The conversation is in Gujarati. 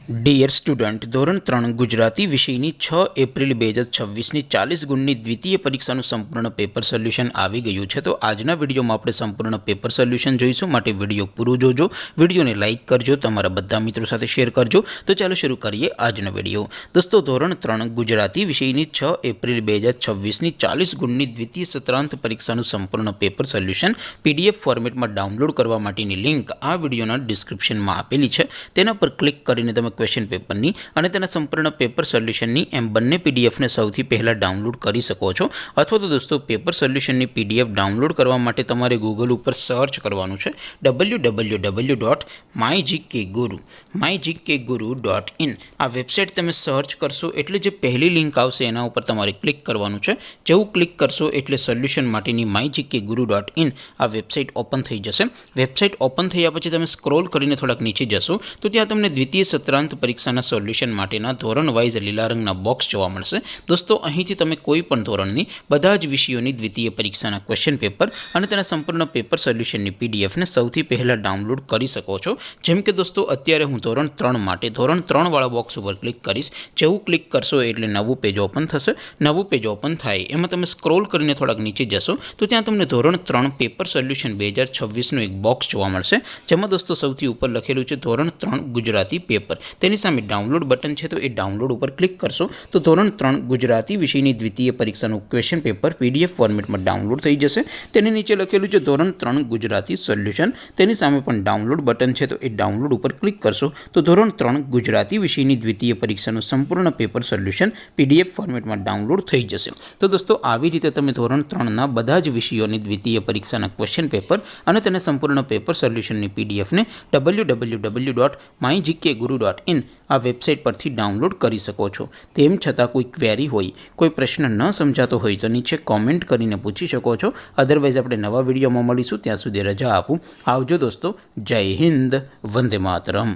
ડિયર સ્ટુડન્ટ, ધોરણ 3 ગુજરાતી વિષયની 6 એપ્રિલ 2026ની 40 ગુણની દ્વિતીય પરીક્ષાનું સંપૂર્ણ પેપર સોલ્યુશન આવી ગયું છે। તો આજના વિડીયોમાં આપણે સંપૂર્ણ પેપર સોલ્યુશન જોઈશું, માટે વિડીયો પૂરો જોજો, વિડીયોને લાઇક કરજો, તમારા બધા મિત્રો સાથે શેર કરજો। તો ચાલો શરૂ કરીએ આજનો વિડીયો। દોસ્તો, ધોરણ 3 ગુજરાતી વિષયની 6 એપ્રિલ 2026ની 40 ગુણની દ્વિતીય સત્રાંત પરીક્ષાનું સંપૂર્ણ પેપર સોલ્યુશન PDF ફોર્મેટમાં ડાઉનલોડ કરવા માટેની લિંક આ વિડીયોના ડિસ્ક્રિપ્શનમાં આપેલી છે। તેના પર ક્લિક કરીને તમે ક્વેશ્ચન પેપરની અને તેના સંપૂર્ણ પેપર સોલ્યુશનની એમ બંને પીડીએફને સૌથી પહેલાં ડાઉનલોડ કરી શકો છો। અથવા તો દોસ્તો, પેપર સોલ્યુશનની પીડીએફ ડાઉનલોડ કરવા માટે તમારે ગૂગલ ઉપર સર્ચ કરવાનું છે www.mygkguru.in। આ વેબસાઇટ તમે સર્ચ કરશો એટલે જે પહેલી લિંક આવશે એના ઉપર તમારે ક્લિક કરવાનું છે। જેવું ક્લિક કરશો એટલે સોલ્યુશન માટેની mygkguru.in આ વેબસાઇટ ઓપન થઈ જશે। વેબસાઇટ ઓપન થયા પછી તમે સ્ક્રોલ કરીને થોડાક નીચે જશો તો ત્યાં તમને દ્વિતીય સત્રાંત પરીક્ષાના સોલ્યુશન માટેના ધોરણ વાઇઝ લીલા રંગના બોક્સ જોવા મળશે। દોસ્તો, અહીંથી તમે કોઈ પણ ધોરણની બધા જ વિષયોની દ્વિતીય પરીક્ષાના ક્વેશ્ચન પેપર અને તેના સંપૂર્ણ પેપર સોલ્યુશનની પીડીએફને સૌથી પહેલાં ડાઉનલોડ કરી શકો છો। જેમ કે દોસ્તો, અત્યારે હું ધોરણ 3 માટે ધોરણ 3 વાળા બોક્સ ઉપર ક્લિક કરીશ। જેવું ક્લિક કરશો એટલે નવું પેજ ઓપન થશે। નવું પેજ ઓપન થાય એમાં તમે સ્ક્રોલ કરીને થોડાક નીચે જશો તો ત્યાં તમને ધોરણ 3 પેપર સોલ્યુશન 2026નું એક બોક્સ જોવા મળશે, જેમાં દોસ્તો સૌથી ઉપર લખેલું છે ધોરણ 3 ગુજરાતી પેપર। તેની સામે ડાઉનલોડ બટન છે, તો એ ડાઉનલોડ ઉપર ક્લિક કરશો તો ધોરણ 3 ગુજરાતી વિષયની દ્વિતીય પરીક્ષાનું ક્વેશ્ચન પેપર PDF ફોર્મેટમાં ડાઉનલોડ થઈ જશે। તેની નીચે લખેલું છે ધોરણ 3 ગુજરાતી સોલ્યુશન, તેની સામે પણ ડાઉનલોડ બટન છે, તો એ ડાઉનલોડ ઉપર ક્લિક કરશો તો ધોરણ 3 ગુજરાતી વિષયની દ્વિતીય પરીક્ષાનું સંપૂર્ણ પેપર સોલ્યુશન PDF ફોર્મેટમાં ડાઉનલોડ થઈ જશે। તો દોસ્તો, આવી રીતે તમે ધોરણ 3ના બધા જ વિષયોની દ્વિતીય પરીક્ષાના ક્વેશ્ચન પેપર અને તેના સંપૂર્ણ પેપર સોલ્યુશનની પીડીએફને www.mygkguru.in આ વેબસાઇટ પરથી ડાઉનલોડ કરી શકો છો। તેમ છતાં કોઈ ક્વેરી હોય, કોઈ પ્રશ્ન ન સમજાતો હોય તો નીચે કોમેન્ટ કરીને પૂછી શકો છો। અધરવાઇઝ આપણે નવા વિડીયોમાં મળીશું, ત્યાં સુધી રજા આપું। આવજો દોસ્તો, જય હિન્દ, વંદે માતરમ।